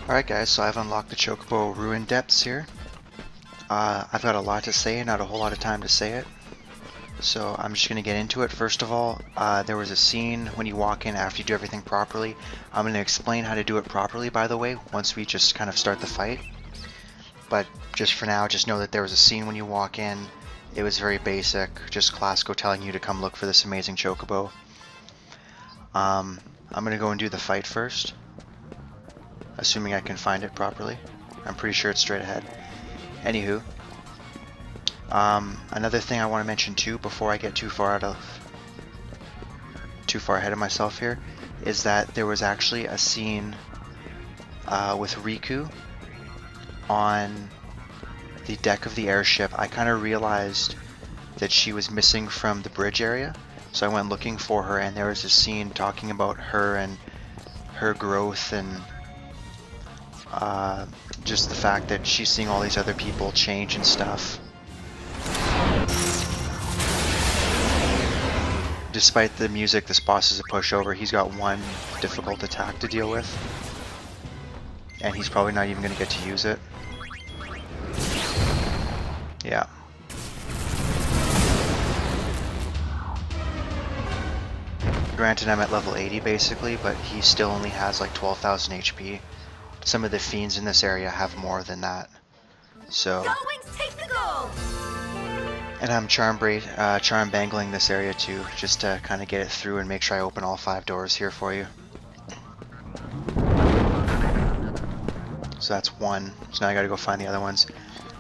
Alright guys, so I've unlocked the Chocobo Ruin depths here. I've got a lot to say, not a whole lot of time to say it. So I'm just going to get into it. First of all, there was a scene when you walk in after you do everything properly. I'm going to explain how to do it properly, by the way, once we just kind of start the fight. But just for now, just know that there was a scene when you walk in. It was very basic, just Classico telling you to come look for this amazing Chocobo. I'm going to go and do the fight first, assuming I can find it properly. I'm pretty sure it's straight ahead. Anywho, another thing I want to mention too, before I get too far ahead of myself here, is that there was actually a scene with Rikku on the deck of the airship. I kind of realized that she was missing from the bridge area, so I went looking for her, and there was a scene talking about her and her growth and just the fact that she's seeing all these other people change and stuff. Despite the music, this boss is a pushover. He's got one difficult attack to deal with, and he's probably not even going to get to use it. Yeah. Granted, I'm at level 80 basically, but he still only has like 12,000 HP. Some of the fiends in this area have more than that. So. Take the goal. And I'm charm bangling this area too, just to kind of get it through and make sure I open all 5 doors here for you. So that's one. So now I gotta go find the other ones.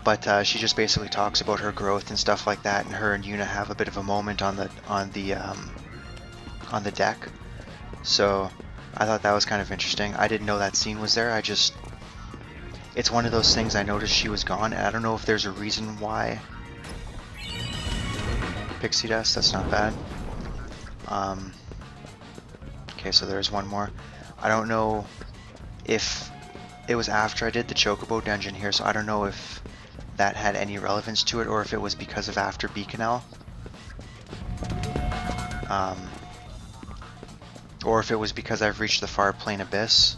But she just basically talks about her growth and stuff like that, and her and Yuna have a bit of a moment on the deck. So I thought that was kind of interesting. I didn't know that scene was there. It's one of those things I noticed she was gone, and I don't know if there's a reason why. Pixie dust, that's not bad. Okay, so there's one more. I don't know if it was after I did the Chocobo dungeon here, so I don't know if that had any relevance to it, or if it was because of after Beaconel. Or if it was because I've reached the far plane abyss.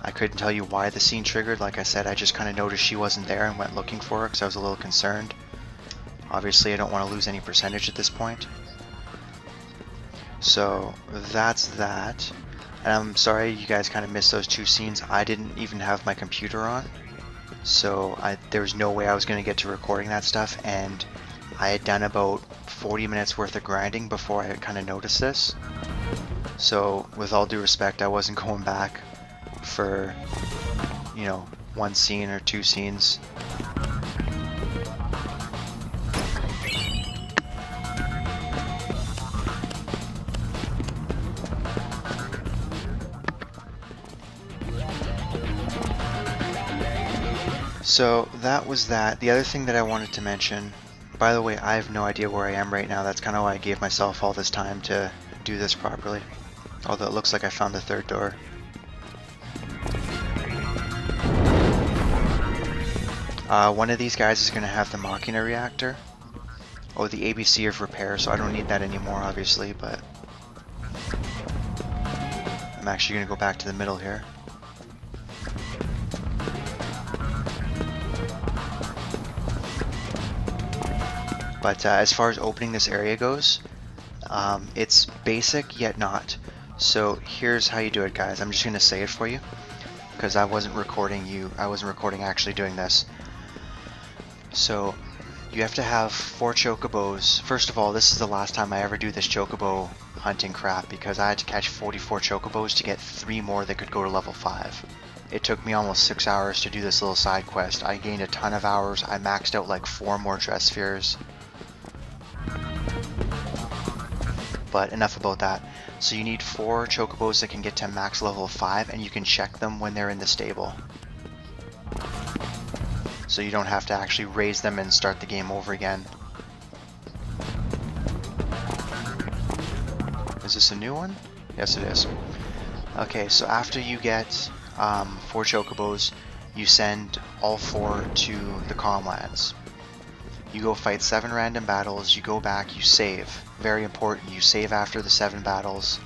I couldn't tell you why the scene triggered. Like I said, I just kind of noticed she wasn't there and went looking for her because I was a little concerned. Obviously, I don't want to lose any percentage at this point. So that's that. And I'm sorry you guys kind of missed those 2 scenes. I didn't even have my computer on, so there was no way I was going to get to recording that stuff, and I had done about 40 minutes worth of grinding before I had kind of noticed this. So with all due respect, I wasn't going back for, you know, 1 scene or 2 scenes. So that was that. The other thing that I wanted to mention, by the way, I have no idea where I am right now. That's kind of why I gave myself all this time to do this properly. Although it looks like I found the 3rd door. One of these guys is going to have the Machina Reactor. Oh, the ABC of repair, so I don't need that anymore, obviously, but I'm actually going to go back to the middle here. But as far as opening this area goes, it's basic yet not. So here's how you do it, guys. I'm just going to say it for you, because I wasn't recording actually doing this. So you have to have 4 chocobos. First of all, this is the last time I ever do this chocobo hunting crap, because I had to catch 44 chocobos to get 3 more that could go to level 5. It took me almost 6 hours to do this little side quest. I gained a ton of hours. I maxed out like 4 more dress spheres. But enough about that. So you need 4 chocobos that can get to max level 5, and you can check them when they're in the stable. So you don't have to actually raise them and start the game over again. Is this a new one? Yes, it is. Okay, so after you get 4 chocobos, you send all 4 to the Comlands. You go fight 7 random battles, you go back, you save. Very important, you save after the 7 battles.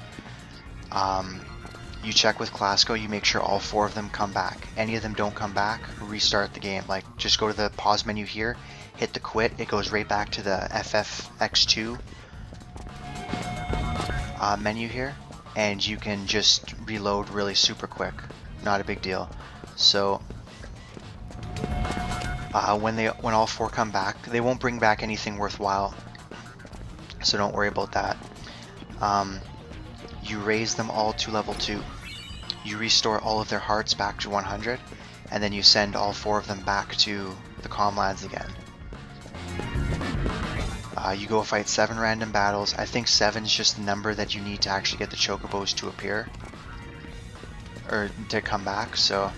you check with Classico, you make sure all 4 of them come back. Any of them don't come back, restart the game. Like, just go to the pause menu here, hit the quit, it goes right back to the FFX-2 menu here, and you can just reload really super quick. Not a big deal. So when all 4 come back, they won't bring back anything worthwhile, so don't worry about that. You raise them all to level 2. You restore all of their hearts back to 100, and then you send all 4 of them back to the Comlands again. You go fight 7 random battles. I think 7 is just the number that you need to actually get the Chocobos to appear, or to come back, so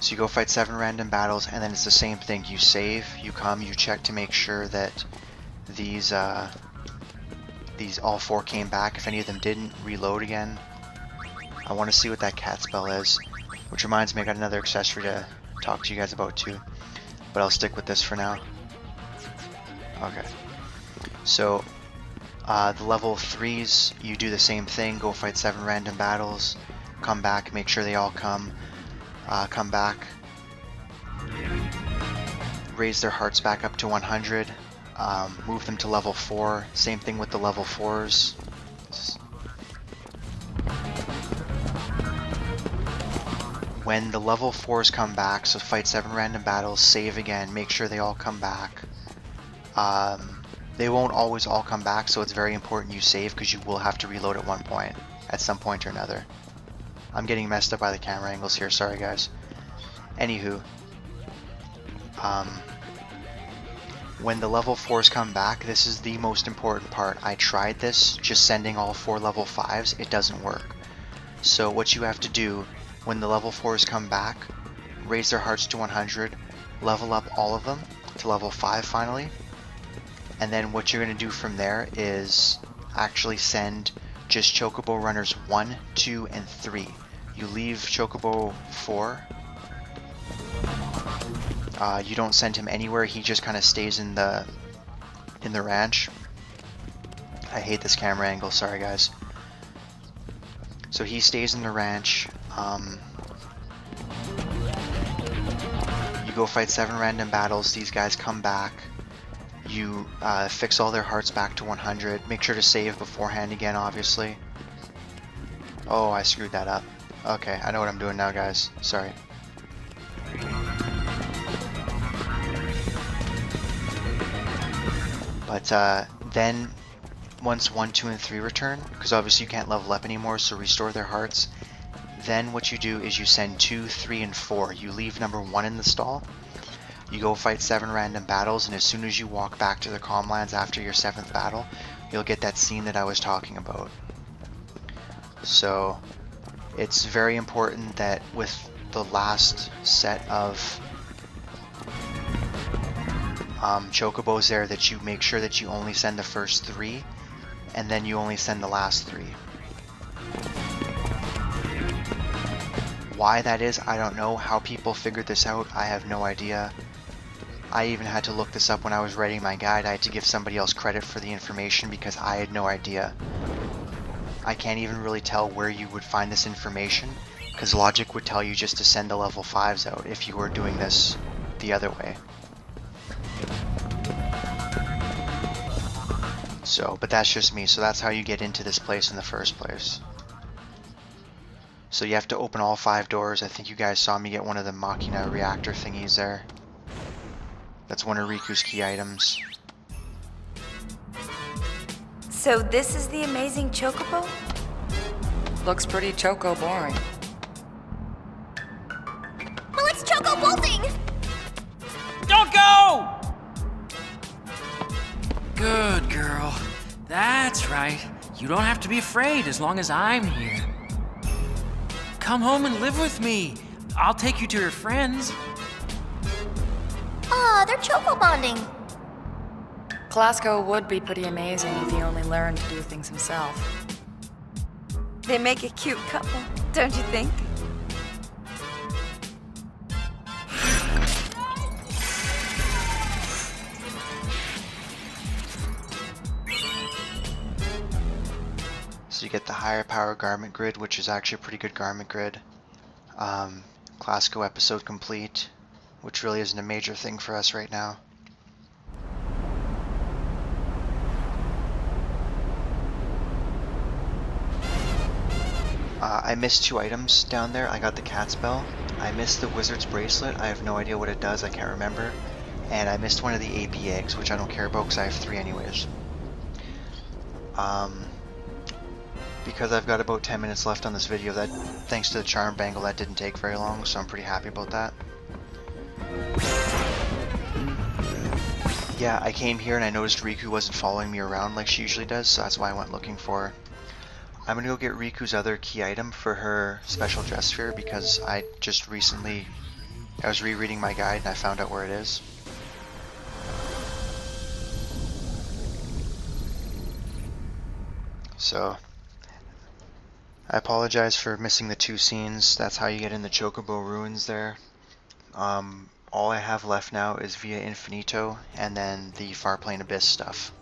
so you go fight 7 random battles, and then it's the same thing. You save, you come, you check to make sure that these all 4 came back. If any of them didn't, reload again. I want to see what that cat spell is, which reminds me I got another accessory to talk to you guys about too, but I'll stick with this for now. Okay, so the level 3s, you do the same thing. Go fight 7 random battles, come back, make sure they all come back, raise their hearts back up to 100, move them to level 4. Same thing with the level 4s. When the level 4s come back, so fight 7 random battles, save again, make sure they all come back. They won't always all come back, so it's very important you save, because you will have to reload at one point, at some point or another. I'm getting messed up by the camera angles here, sorry guys. Anywho, when the level 4s come back, this is the most important part. I tried this, just sending all 4 level 5s, it doesn't work. So what you have to do, when the level 4s come back, raise their hearts to 100, level up all of them to level 5 finally, and then what you're going to do from there is actually send just Chocobo Runners 1, 2, and 3. You leave Chocobo 4. You don't send him anywhere, he just kind of stays in the ranch. I hate this camera angle, sorry guys. So he stays in the ranch. You go fight 7 random battles, these guys come back. You fix all their hearts back to 100. Make sure to save beforehand again, obviously. Oh, I screwed that up. Okay, I know what I'm doing now, guys. Sorry. But then, once 1, 2, and 3 return, because obviously you can't level up anymore, so restore their hearts. Then what you do is you send 2, 3, and 4. You leave number 1 in the stall. You go fight 7 random battles, and as soon as you walk back to the Comlands after your 7th battle, you'll get that scene that I was talking about. So it's very important that with the last set of Chocobos there, that you make sure that you only send the first 3, and then you only send the last 3. Why that is, I don't know. How people figured this out, I have no idea. I even had to look this up when I was writing my guide. I had to give somebody else credit for the information because I had no idea. I can't even really tell where you would find this information, because logic would tell you just to send the level 5s out if you were doing this the other way. So, but that's just me, so that's how you get into this place in the first place. So you have to open all 5 doors. I think you guys saw me get one of the Machina Reactor thingies there. That's one of Riku's key items. So this is the amazing Chocobo? Looks pretty choco boring. Well, it's Choco bolting! Don't go! Good girl. That's right. You don't have to be afraid as long as I'm here. Come home and live with me. I'll take you to your friends. Aw, they're Choco bonding. Classico would be pretty amazing if he only learned to do things himself. They make a cute couple, don't you think? So you get the higher power garment grid, which is actually a pretty good garment grid. Classico episode complete, which really isn't a major thing for us right now. I missed 2 items down there. I got the cat's bell. I missed the wizard's bracelet. I have no idea what it does. I can't remember. And I missed one of the AP eggs, which I don't care about because I have 3 anyways. Because I've got about 10 minutes left on this video, that thanks to the charm bangle, that didn't take very long, so I'm pretty happy about that. Yeah, I came here and I noticed Rikku wasn't following me around like she usually does, so that's why I went looking for her. I'm gonna go get Riku's other key item for her special dress sphere because I just recently, I was rereading my guide and I found out where it is. So, I apologize for missing the 2 scenes. That's how you get in the Chocobo Ruins there. All I have left now is Via Infinito and then the Far Plane Abyss stuff.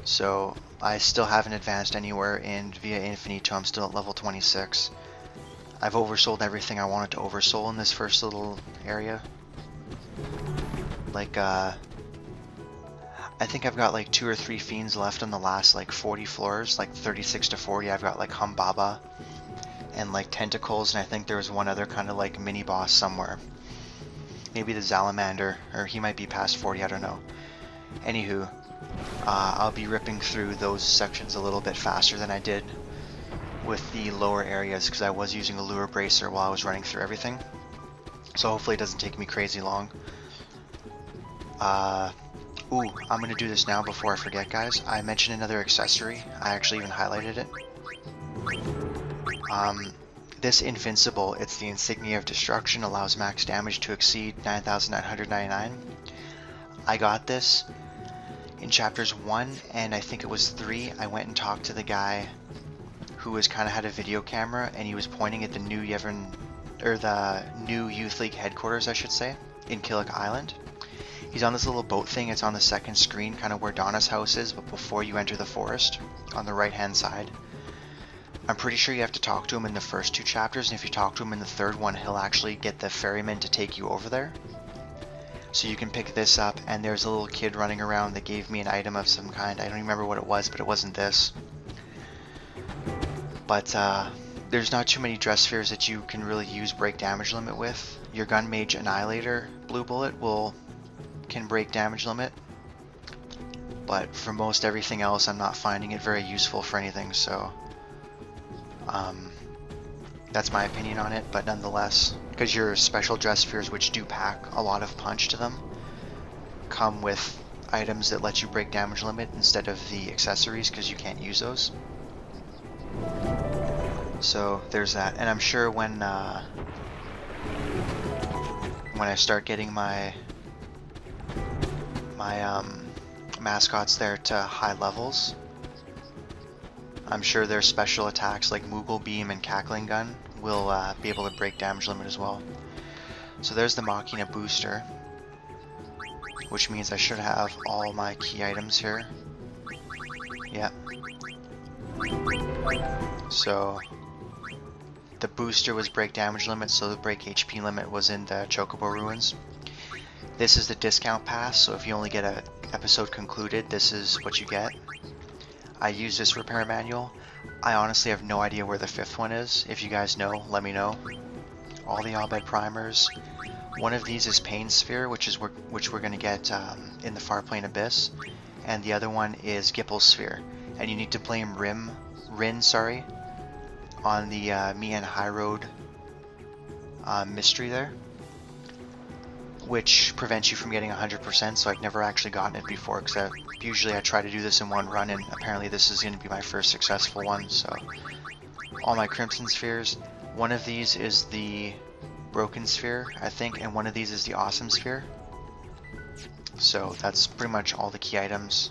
So, I still haven't advanced anywhere in Via Infinito. I'm still at level 26. I've oversold everything I wanted to oversoul in this first little area. Like, I think I've got like 2 or 3 fiends left on the last like 40 floors, like 36 to 40. I've got like Humbaba and like Tentacles, and I think there was one other kind of like mini boss somewhere. Maybe the Salamander, or he might be past 40, I don't know. Anywho, I'll be ripping through those sections a little bit faster than I did with the lower areas because I was using a lure bracer while I was running through everything. So hopefully it doesn't take me crazy long. Ooh, I'm gonna do this now before I forget, guys. I mentioned another accessory. I actually even highlighted it. This Invincible, it's the Insignia of Destruction, allows max damage to exceed 9,999. I got this in chapters 1 and I think it was 3. I went and talked to the guy who was kind of had a video camera and he was pointing at the new Yevon, or the new Youth League headquarters, I should say, in Killick Island. He's on this little boat thing. It's on the second screen, kind of where Donna's house is, but before you enter the forest, on the right hand side. I'm pretty sure you have to talk to him in the first 2 chapters, and if you talk to him in the 3rd one, he'll actually get the ferryman to take you over there. So you can pick this up, and there's a little kid running around that gave me an item of some kind. I don't even remember what it was, but it wasn't this. But there's not too many dress spheres that you can really use break damage limit with. Your Gun Mage Annihilator Blue Bullet can break damage limit, but for most everything else I'm not finding it very useful for anything, so that's my opinion on it. But nonetheless, because your special dress spheres, which do pack a lot of punch to them, come with items that let you break damage limit instead of the accessories, because you can't use those. So there's that, and I'm sure when I start getting my mascots there to high levels, I'm sure their special attacks like Moogle Beam and Cackling Gun will be able to break damage limit as well. So there's the Machina Booster, which means I should have all my key items here. Yeah. So the booster was break damage limit, so the break HP limit was in the Chocobo Ruins. This is the discount pass, so if you only get an episode concluded, this is what you get. I use this repair manual. I honestly have no idea where the 5th one is. If you guys know, let me know. All the Abed primers. One of these is Pain Sphere, which we're going to get in the Far Plane Abyss, and the other one is Gippel Sphere. And you need to blame Rin, on the Me and High Road mystery there, which prevents you from getting 100%, so I've never actually gotten it before, because usually I try to do this in one run, and apparently this is going to be my first successful one. So all my Crimson Spheres, one of these is the Broken Sphere, I think, and one of these is the Awesome Sphere. So that's pretty much all the key items.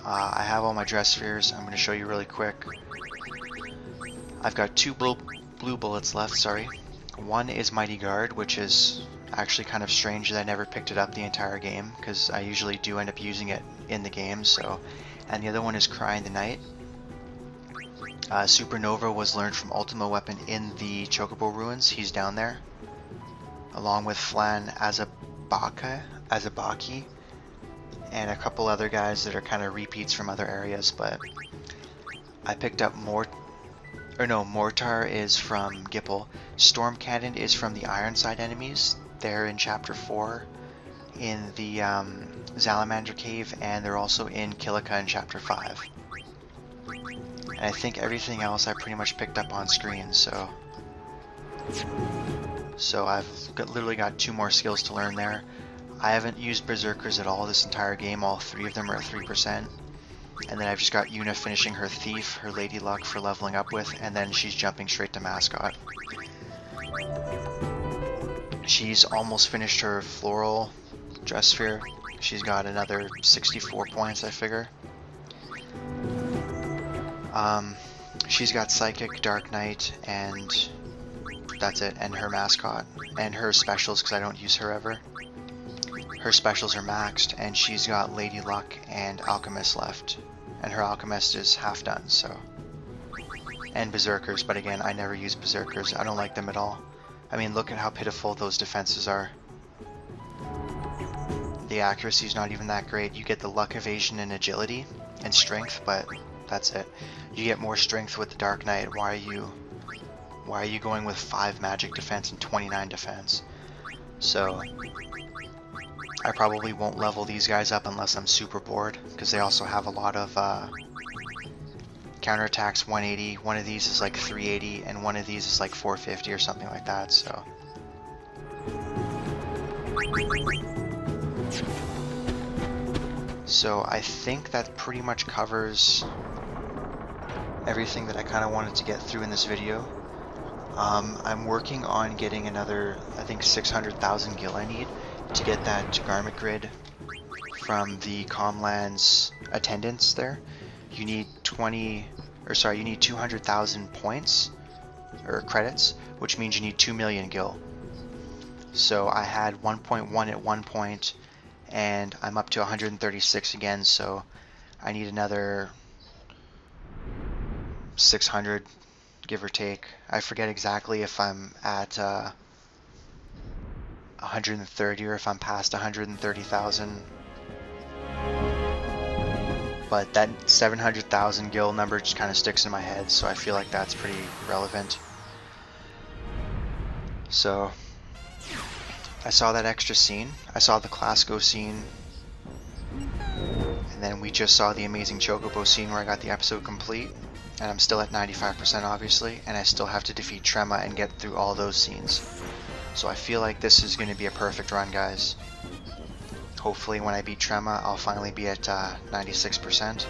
I have all my dress spheres. I'm going to show you really quick. I've got 2 blue bullets left, sorry. One is Mighty Guard, which is actually kind of strange that I never picked it up the entire game, because I usually do end up using it in the game, so and the other one is Crying the Night. Supernova was learned from Ultima Weapon in the Chocobo Ruins. He's down there, along with Flan Azabaki, and a couple other guys that are kind of repeats from other areas. But I picked up Mortar is from Gipple. Storm Cannon is from the Ironside enemies. They're in Chapter 4 in the Salamander Cave, and they're also in Kilika in Chapter 5. And I think everything else I pretty much picked up on screen, so I've literally got 2 more skills to learn there. I haven't used Berserkers at all this entire game. All 3 of them are at 3%. And then I've just got Yuna finishing her Thief, her Lady Luck for leveling up with, and then she's jumping straight to Mascot. She's almost finished her Floral Dress Sphere. She's got another 64 points, I figure. She's got Psychic, Dark Knight, and that's it, and her Mascot, and her specials, because I don't use her ever. Her specials are maxed, and she's got Lady Luck and Alchemist left, and her Alchemist is half done, so. And Berserkers, but again, I never use Berserkers. I don't like them at all. I mean, look at how pitiful those defenses are. The accuracy is not even that great. You get the luck, evasion, and agility, and strength, but that's it. You get more strength with the Dark Knight. Why are you going with 5 magic defense and 29 defense? So I probably won't level these guys up unless I'm super bored, because they also have a lot of counterattacks. 180, one of these is like 380, and one of these is like 450 or something like that, so. So I think that pretty much covers everything that I kind of wanted to get through in this video. I'm working on getting another, I think 600,000 gil I need to get that garment grid from the Comlands attendants there. You need 200,000 points or credits, which means you need 2 million gil. So I had 1.1 at one point, and I'm up to 136 again, so I need another 600, give or take. I forget exactly if I'm at 130 or if I'm past 130,000. But that 700,000 gil number just kind of sticks in my head, so I feel like that's pretty relevant. So I saw that extra scene. I saw the Classico scene, and then we just saw the amazing Chocobo scene where I got the episode complete, and I'm still at 95% obviously, and I still have to defeat Trema and get through all those scenes. So I feel like this is going to be a perfect run, guys. Hopefully when I beat Trema, I'll finally be at 96%.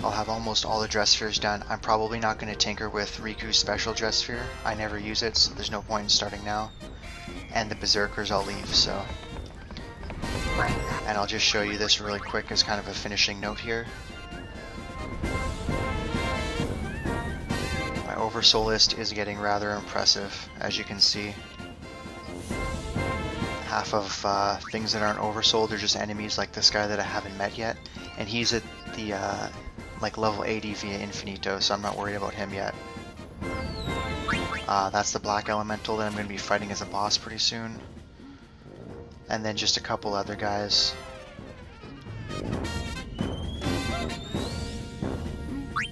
I'll have almost all the dress spheres done. I'm probably not going to tinker with Riku's special dress sphere. I never use it, so there's no point in starting now. And the Berserkers I'll leave, so. And I'll just show you this really quick as kind of a finishing note here. My Oversoul list is getting rather impressive, as you can see. Half of things that aren't oversold are just enemies like this guy that I haven't met yet, and he's at the like level 80 Via Infinito, so I'm not worried about him yet. That's the Black Elemental that I'm going to be fighting as a boss pretty soon, and then just a couple other guys.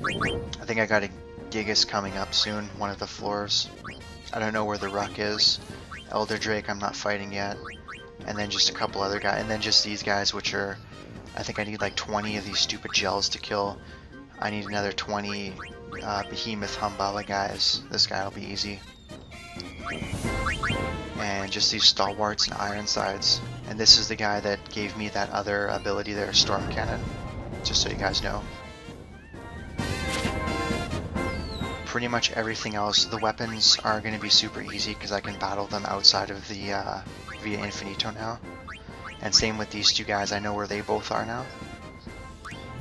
I think I got a Gigas coming up soon, one of the floors. I don't know where the Ruck is. Elder Drake I'm not fighting yet, and then just a couple other guys, and then just these guys, which are, I think I need like 20 of these stupid gels to kill. I need another 20 Behemoth Humbaba guys. This guy will be easy. And just these Stalwarts and Ironsides. And this is the guy that gave me that other ability there, Storm Cannon, just so you guys know. Pretty much everything else, the weapons are going to be super easy because I can battle them outside of the Via Infinito now. And same with these two guys, I know where they both are now.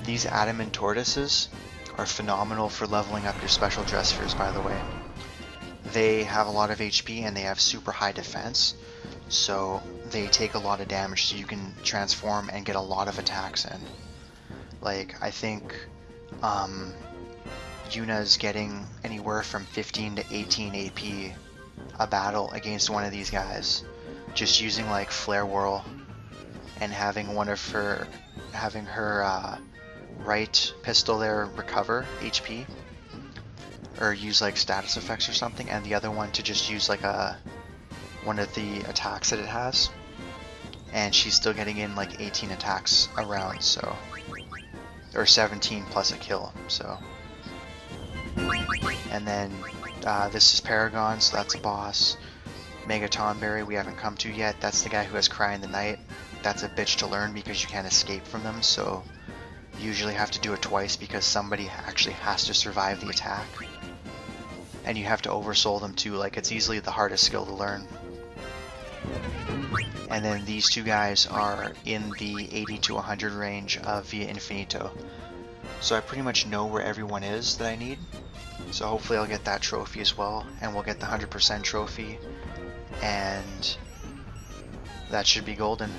These Adamant Tortoises are phenomenal for leveling up your special dress spheres, by the way. They have a lot of HP and they have super high defense, so they take a lot of damage, so you can transform and get a lot of attacks in. Like, I think Yuna's getting anywhere from 15 to 18 AP a battle against one of these guys, just using like Flare Whirl and having her right pistol there recover HP, or use like status effects or something, and the other one to just use like one of the attacks that it has, and she's still getting in like 18 attacks a round, so, or 17 plus a kill, so. And then this is Paragon, so that's a boss. Megaton Berry we haven't come to yet. That's the guy who has Cry in the Night. That's a bitch to learn because you can't escape from them, so you usually have to do it twice because somebody actually has to survive the attack. And you have to oversoul them too, like it's easily the hardest skill to learn. And then these two guys are in the 80 to 100 range of Via Infinito. So I pretty much know where everyone is that I need. So hopefully I'll get that trophy as well, and we'll get the 100% trophy, and that should be golden.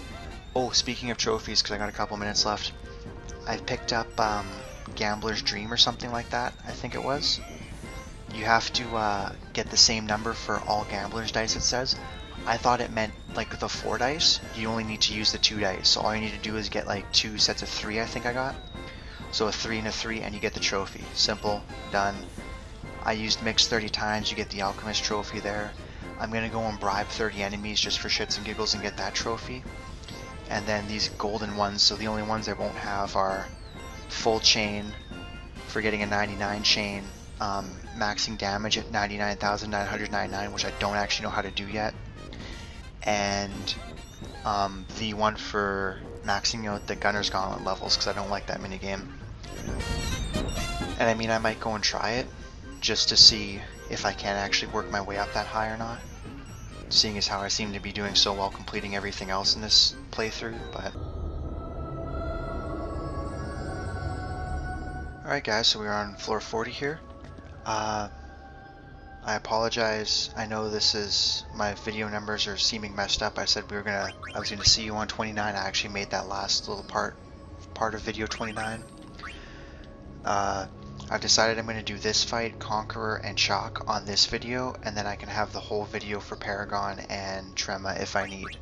Oh, speaking of trophies, because I got a couple minutes left, I picked up Gambler's Dream or something like that, I think it was. You have to get the same number for all Gambler's dice, it says. I thought it meant like the 4 dice, you only need to use the 2 dice, so all you need to do is get like 2 sets of 3, I think I got. So a 3 and a 3 and you get the trophy. Simple, done. I used Mix 30 times, you get the Alchemist trophy there. I'm gonna go and bribe 30 enemies just for shits and giggles and get that trophy. And then these golden ones, so the only ones I won't have are full chain for getting a 99 chain, maxing damage at 99,999, which I don't actually know how to do yet. And the one for maxing out the Gunner's Gauntlet levels, because I don't like that minigame. And I mean, I might go and try it, just to see if I can actually work my way up that high or not. Seeing as how I seem to be doing so well completing everything else in this playthrough, but... Alright guys, so we're on floor 40 here. I apologize, I know this is, my video numbers are seeming messed up. I said I was gonna see you on 29, I actually made that last little part of video 29. I've decided I'm going to do this fight, Concherer and Chac, on this video, and then I can have the whole video for Paragon and Trema if I need,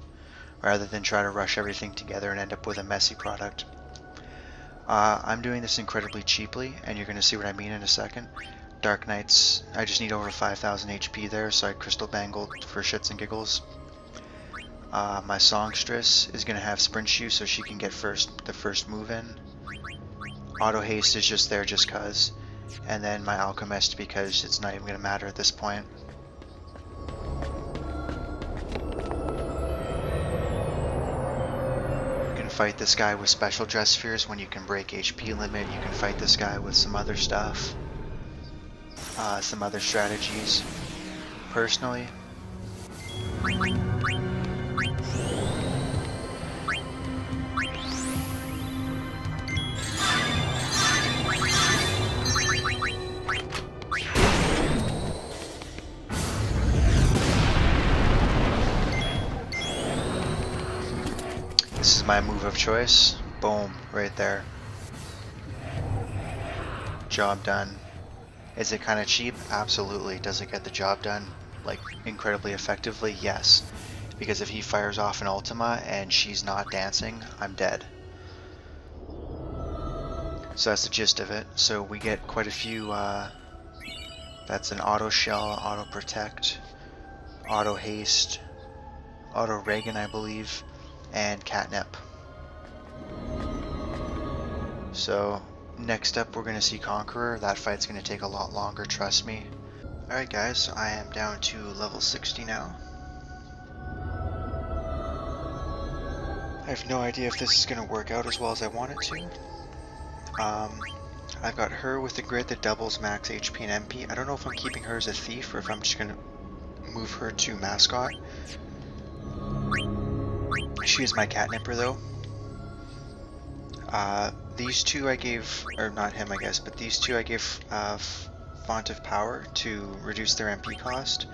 rather than try to rush everything together and end up with a messy product. I'm doing this incredibly cheaply, and you're going to see what I mean in a second. Dark Knights, I just need over 5,000 HP there, so I crystal bangled for shits and giggles. My Songstress is going to have Sprint Shoe so she can get the first move in. Auto Haste is just there just cuz. And then my Alchemist because it's not even going to matter at this point. You can fight this guy with Special Dress Spheres when you can break HP limit. You can fight this guy with some other stuff. Some other strategies. Personally, this is my move of choice. Boom, right there. Job done. Is it kind of cheap? Absolutely. Does it get the job done, like, incredibly effectively? Yes. Because if he fires off an Ultima and she's not dancing, I'm dead. So that's the gist of it. So we get quite a few, that's an Auto Shell, Auto Protect, Auto Haste, Auto Reagan, I believe, and Catnip. So next up we're going to see Concherer. That fight's going to take a lot longer, trust me. Alright guys, so I am down to level 60 now. I have no idea if this is going to work out as well as I want it to. I've got her with the grid that doubles max HP and MP. I don't know if I'm keeping her as a thief or if I'm just going to move her to mascot. She is my catnipper though. These two I gave, or not him I guess, but these two I gave Font of Power to reduce their MP cost.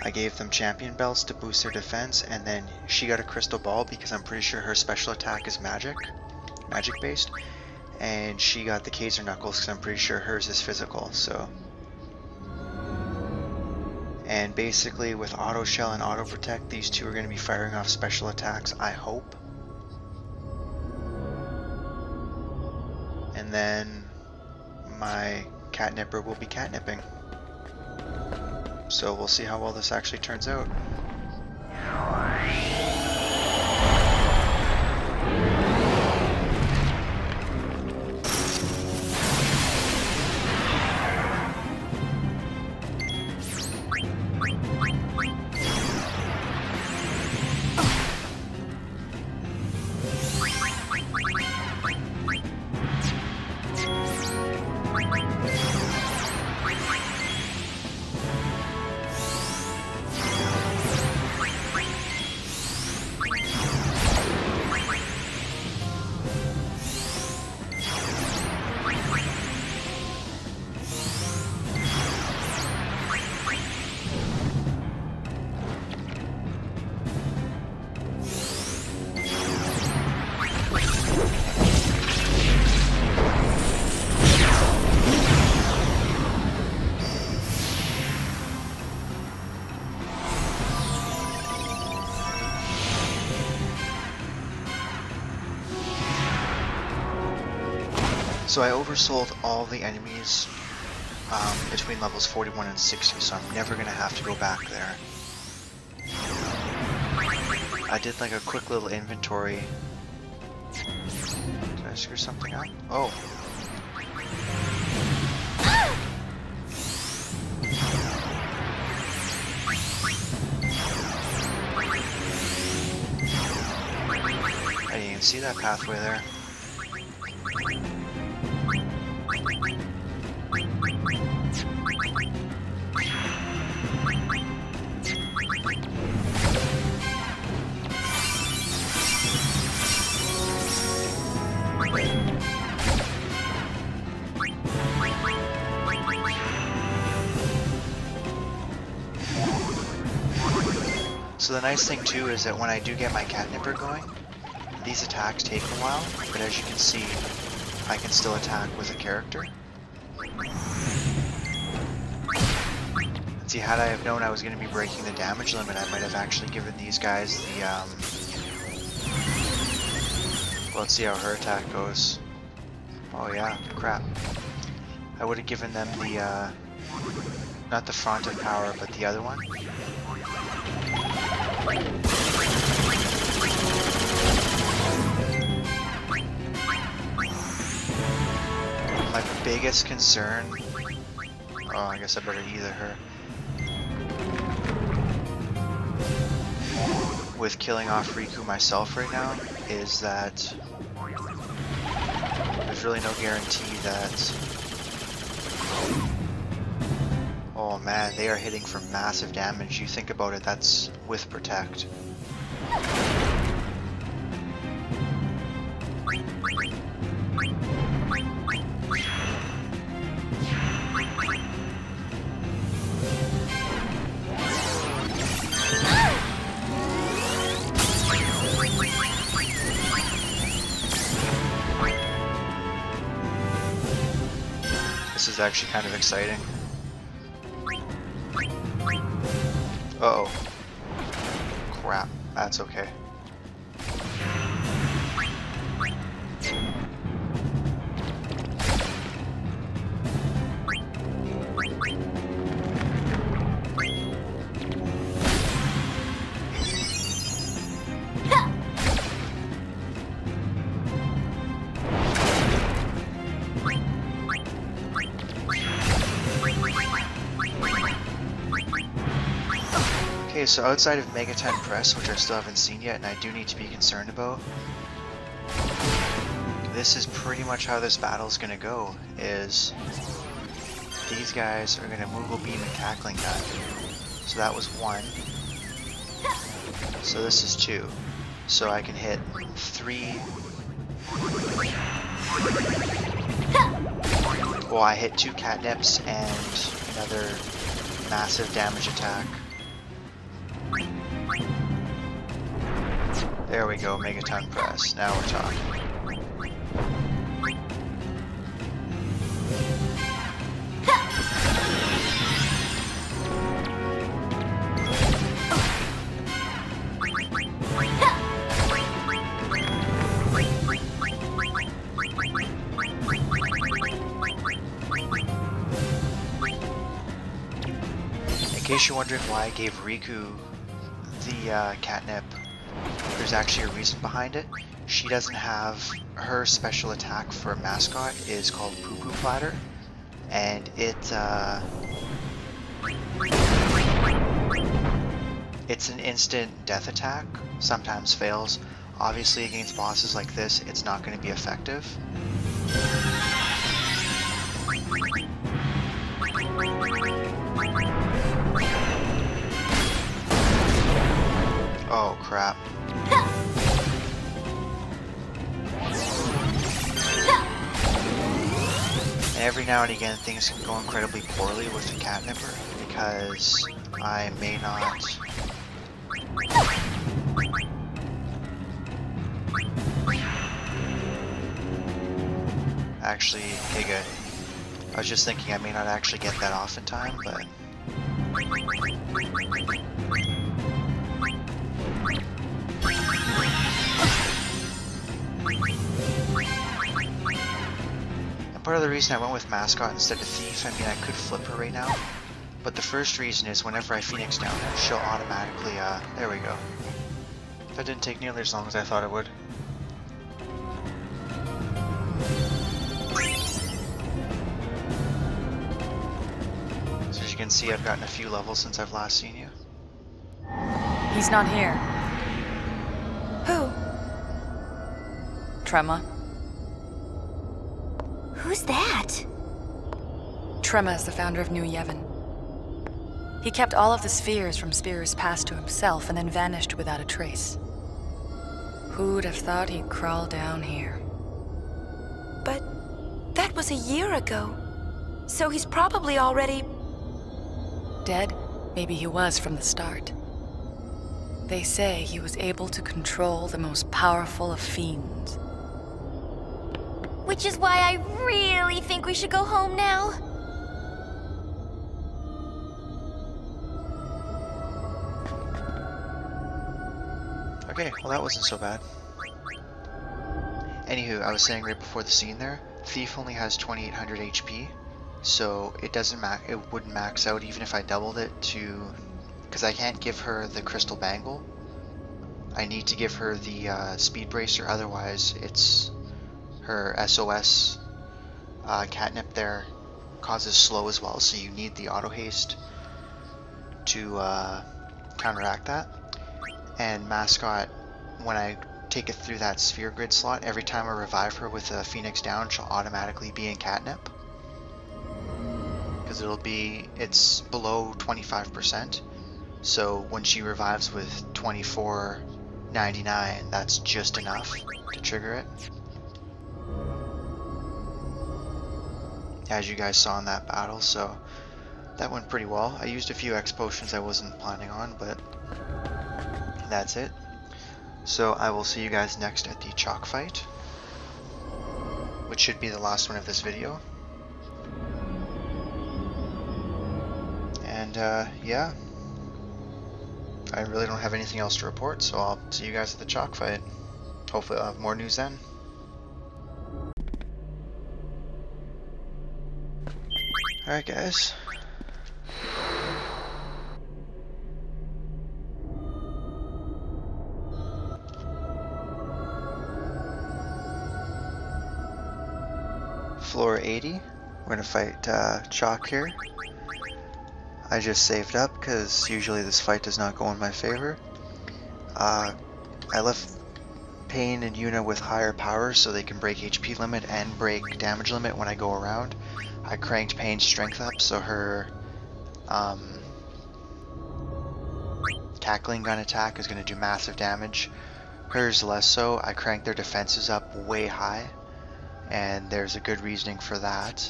I gave them champion belts to boost their defense, and then she got a crystal ball because I'm pretty sure her special attack is magic based, and she got the Kaiser Knuckles because I'm pretty sure hers is physical. So, and basically with Auto Shell and Auto Protect, these two are going to be firing off special attacks, I hope. And then my catnipper will be catnipping. So we'll see how well this actually turns out. So I oversold all the enemies between levels 41 and 60, so I'm never going to have to go back there. I did like a quick little inventory. Did I screw something up? Oh. I didn't even see that pathway there. So the nice thing too is that when I do get my catnipper going, these attacks take a while, but as you can see, I can still attack with a character. See, had I have known I was going to be breaking the damage limit, I might have actually given these guys the, well, let's see how her attack goes. Oh yeah, crap. I would have given them the, not the font of power, but the other one. My biggest concern, oh, I guess I better either her, with killing off Rikku myself right now is that there's really no guarantee that, oh man, they are hitting for massive damage. You think about it, that's with Protect. This is actually kind of exciting. Uh-oh. Crap, that's okay. Okay, so outside of Mega 10 Press, which I still haven't seen yet and I do need to be concerned about, this is pretty much how this battle is going to go, is these guys are going to Moogle Beam and Cackling Gun. So that was 1. So this is 2. So I can hit 3. Well, I hit 2 catnips and another massive damage attack. There we go, Megaton press. Now we're talking. In case you're wondering why I gave Rikku the catnip, there's actually a reason behind it. She doesn't have, her special attack for a mascot is called Poo Poo Platter, and it's an instant death attack, sometimes fails. Obviously against bosses like this, it's not going to be effective. Oh crap. And every now and again things can go incredibly poorly with the catnipper because I may not actually, okay good. I was just thinking I may not actually get that off in time, but part of the reason I went with Mascot instead of Thief, I mean I could flip her right now, but the first reason is whenever I Phoenix down her, she'll automatically, there we go. That didn't take nearly as long as I thought it would. So as you can see, I've gotten a few levels since I've last seen you. He's not here. Who? Trema. Who's that? Trema is the founder of New Yevon. He kept all of the spheres from Spearer's Pass to himself and then vanished without a trace. Who'd have thought he'd crawl down here? But that was a year ago. So he's probably already... Dead? Maybe he was from the start. They say he was able to control the most powerful of fiends. Which is why I really think we should go home now. Okay, well that wasn't so bad. Anywho, I was saying right before the scene there, Thief only has 2800 HP, so it wouldn't max out even if I doubled it to, because I can't give her the Crystal Bangle. I need to give her the Speed Bracer, otherwise it's her SOS catnip there causes slow as well, so you need the auto haste to counteract that. And Mascot, when I take it through that sphere grid slot, every time I revive her with a Phoenix down, she'll automatically be in catnip. Because it's below 25%. So when she revives with 24.99, that's just enough to trigger it. As you guys saw in that battle, so that went pretty well. I used a few X potions I wasn't planning on, but that's it. So I will see you guys next at the Chac fight, which should be the last one of this video. And yeah, I really don't have anything else to report, so I'll see you guys at the Chac fight. Hopefully I'll have more news then. Alright guys. Floor 80. We're gonna fight Chac here. I just saved up because usually this fight does not go in my favor. I left Pain and Yuna with higher power so they can break HP limit and break damage limit when I go around. I cranked Pain's strength up so her tackling gun attack is going to do massive damage. Hers less so. I cranked their defenses up way high, and there's a good reasoning for that.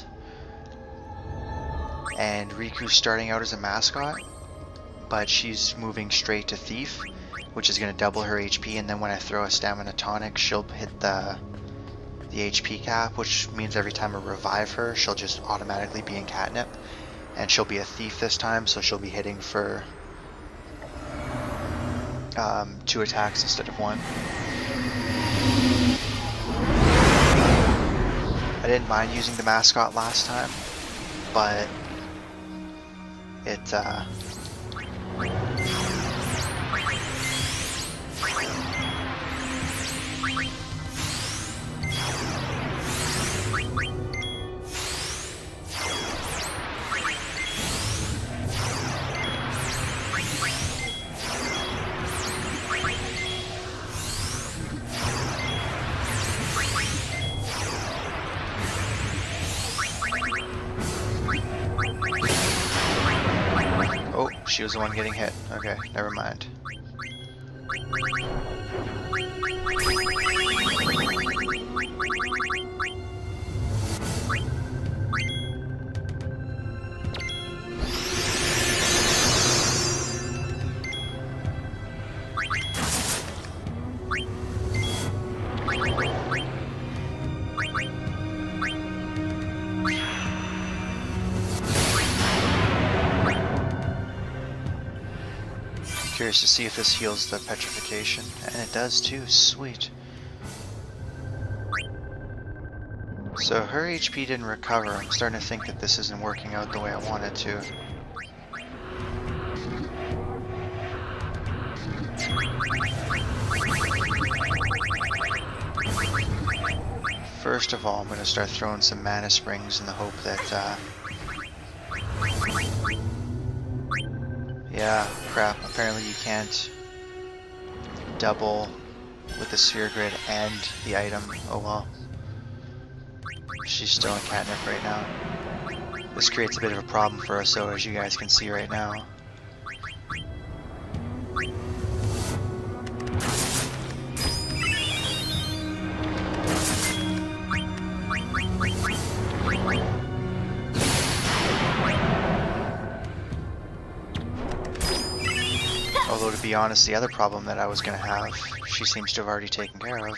And Rikku's starting out as a mascot, but she's moving straight to Thief, which is going to double her HP, and then when I throw a stamina tonic, she'll hit the HP cap, which means every time I revive her, she'll just automatically be in catnip. And she'll be a thief this time, so she'll be hitting for 2 attacks instead of 1. I didn't mind using the mascot last time, but it she was the one getting hit. Okay, never mind. Curious to see if this heals the petrification, and it does too. Sweet. So her HP didn't recover. I'm starting to think that this isn't working out the way I want it to. First of all, I'm going to start throwing some mana springs in the hope that yeah, crap, apparently you can't double with the sphere grid and the item. Oh well. She's still in catnip right now. This creates a bit of a problem for us, though, as you guys can see right now. Although, to be honest, the other problem that I was going to have, she seems to have already taken care of.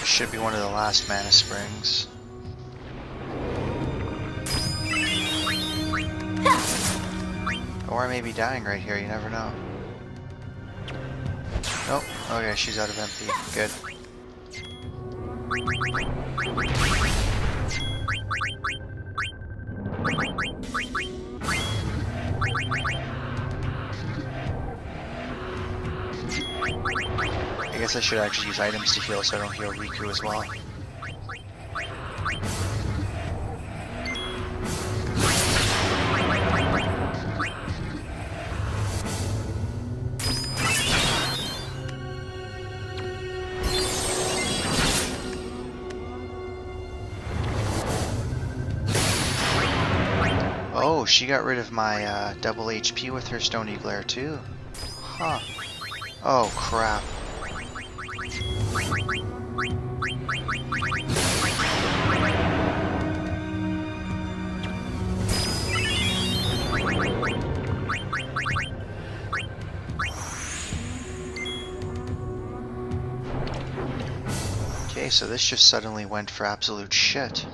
Should be one of the last mana springs. Or I may be dying right here, you never know. Nope. Okay, she's out of MP. Good. I guess I should actually use items to heal so I don't heal Rikku as well. Oh, she got rid of my double HP with her Stony Glare too. Huh. Oh crap. Okay, so this just suddenly went for absolute shit.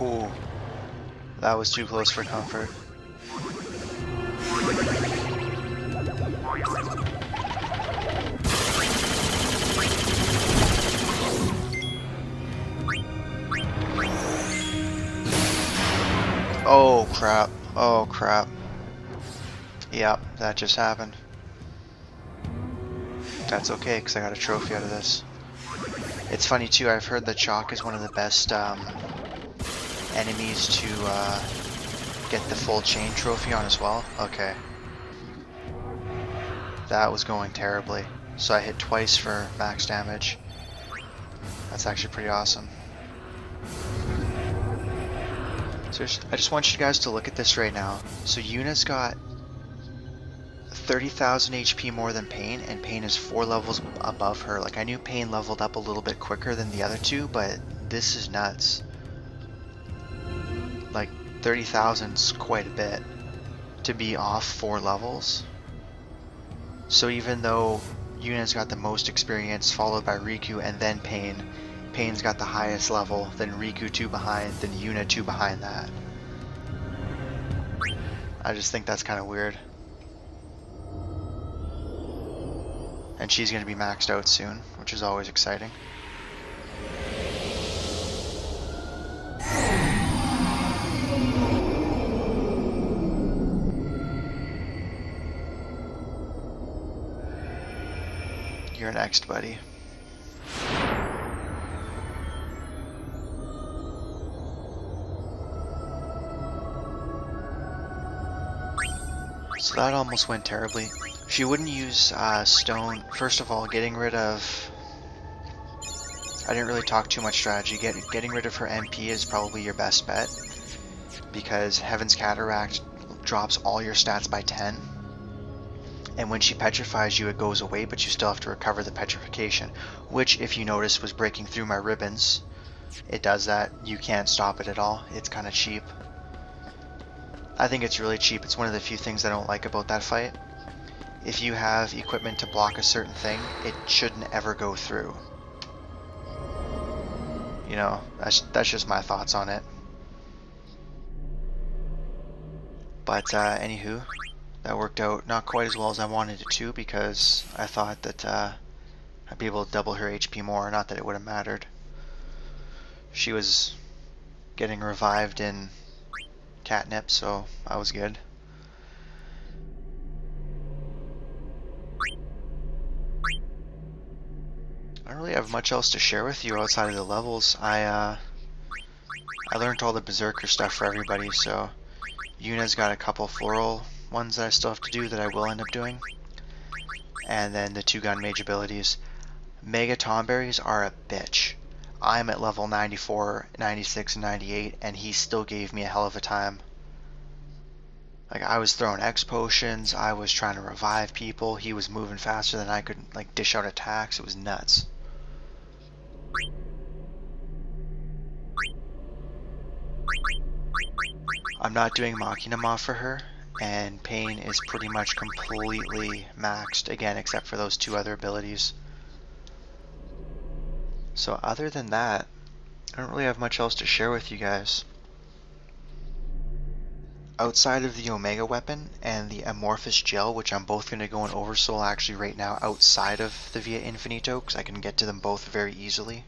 Ooh, that was too close for comfort. Oh crap, oh crap. Yep, that just happened. That's okay, because I got a trophy out of this. It's funny too, I've heard that Chac is one of the best enemies to get the full chain trophy on as well. Okay. That was going terribly. So I hit twice for max damage. That's actually pretty awesome. So I just want you guys to look at this right now. So Yuna's got 30,000 HP more than Pain, and Pain is 4 levels above her. Like, I knew Pain leveled up a little bit quicker than the other two, but this is nuts. Like, 30,000's quite a bit to be off 4 levels. So even though Yuna's got the most experience, followed by Rikku and then Pain, Pain's got the highest level, then Rikku 2 behind, then Yuna 2 behind that. I just think that's kind of weird. And she's going to be maxed out soon, which is always exciting. You're next, buddy. So that almost went terribly. She wouldn't use stone. First of all, getting rid of... I didn't really talk too much strategy. Getting rid of her MP is probably your best bet, because Heaven's Cataract drops all your stats by 10. And when she petrifies you, it goes away, but you still have to recover the petrification, which, if you notice, was breaking through my ribbons. It does that. You can't stop it at all. It's kind of cheap. I think it's really cheap. It's one of the few things I don't like about that fight. If you have equipment to block a certain thing, it shouldn't ever go through. You know, that's just my thoughts on it. But anywho, that worked out not quite as well as I wanted it to, because I thought that I'd be able to double her HP more. Not that it would have mattered. She was getting revived in catnip, so I was good. I don't really have much else to share with you outside of the levels. I learned all the Berserker stuff for everybody, so Yuna's got a couple floral ones that I still have to do that I will end up doing. And then the 2-gun mage abilities. Mega Tomberries are a bitch. I'm at level 94, 96, and 98, and he still gave me a hell of a time. Like, I was throwing X potions, I was trying to revive people, he was moving faster than I could, like, dish out attacks. It was nuts. I'm not doing Machina for her, and Pain is pretty much completely maxed, again, except for those 2 other abilities. So other than that, I don't really have much else to share with you guys. Outside of the Omega weapon and the Amorphous Gel, which I'm both going to go in Oversoul actually right now outside of the Via Infinito, because I can get to them both very easily.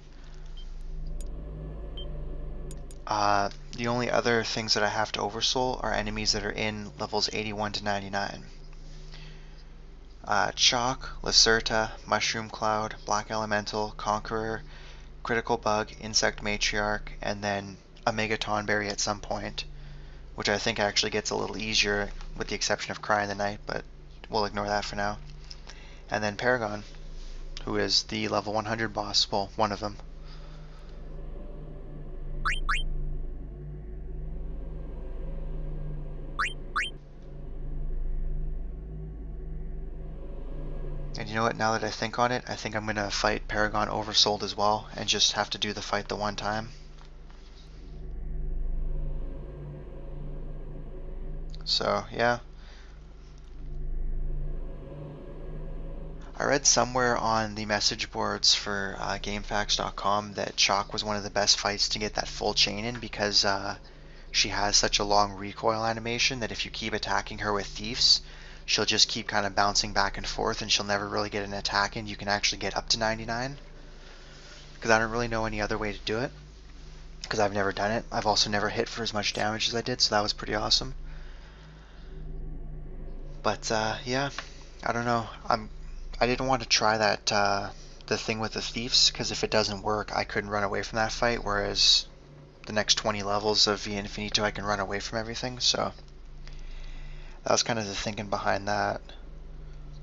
The only other things that I have to Oversoul are enemies that are in levels 81 to 99. Chac, Lacerta, Mushroom Cloud, Black Elemental, Concherer, Critical Bug, Insect Matriarch, and then a Megatonberry at some point, which I think actually gets a little easier with the exception of Cry in the Night, but we'll ignore that for now. And then Paragon, who is the level 100 boss, well, one of them. And you know what, now that I think on it, I think I'm going to fight Paragon Oversouled as well, and just have to do the fight the one time. So, yeah. I read somewhere on the message boards for GameFAQs.com that Chac was one of the best fights to get that full chain in, because she has such a long recoil animation that if you keep attacking her with thieves, she'll just keep kind of bouncing back and forth and she'll never really get an attack in. You can actually get up to 99. Because I don't really know any other way to do it. Because I've never done it. I've also never hit for as much damage as I did, so that was pretty awesome. But yeah, I don't know. I didn't want to try that the thing with the thieves, because if it doesn't work, I couldn't run away from that fight, whereas the next 20 levels of Via Infinito I can run away from everything, so that was kind of the thinking behind that.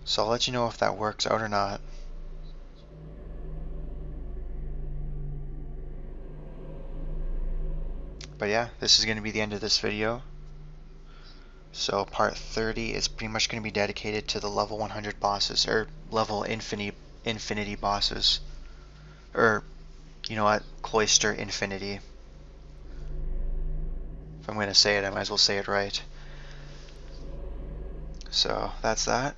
So I'll let you know if that works out or not. But yeah, this is going to be the end of this video. So part 30 is pretty much going to be dedicated to the level 100 bosses, or level infinity bosses. Or, you know what, Cloister Infinity. If I'm going to say it, I might as well say it right. So that's that.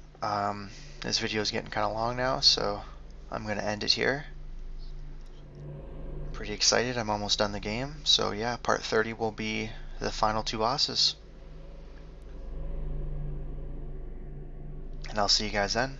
This video is getting kind of long now, so I'm going to end it here. Pretty excited, I'm almost done the game. So yeah, part 30 will be the final 2 bosses. And I'll see you guys then.